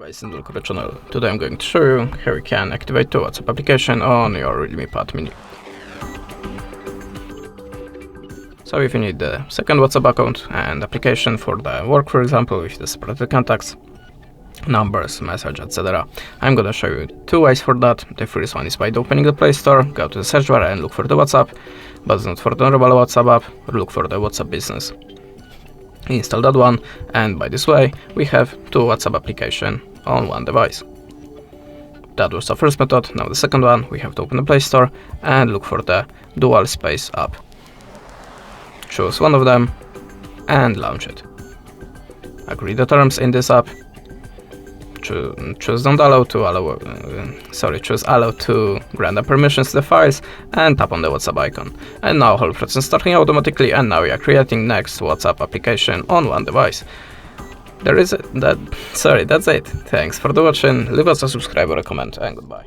guys, and welcome to the channel. Today I'm going to show you how you can activate the WhatsApp application on your REALME Pad Mini. So if you need the second WhatsApp account and application for the work, for example, with the separated contacts, numbers, message, etc. I'm gonna show you two ways for that. The first one is by opening the Play Store, go to the search bar and look for the WhatsApp, but not for the normal WhatsApp app, look for the WhatsApp Business. Install that one, and by this way we have two WhatsApp application on one device. That was the first method. Now the second one, we have to open the Play Store and look for the Dual Space app. Choose one of them and launch it. Agree the terms in this app. Choose allow to grant the permissions to the files and tap on the WhatsApp icon. And now whole process starting automatically, and now we are creating next WhatsApp application on one device. That's it. Thanks for the watching. Leave us a subscribe or a comment, and goodbye.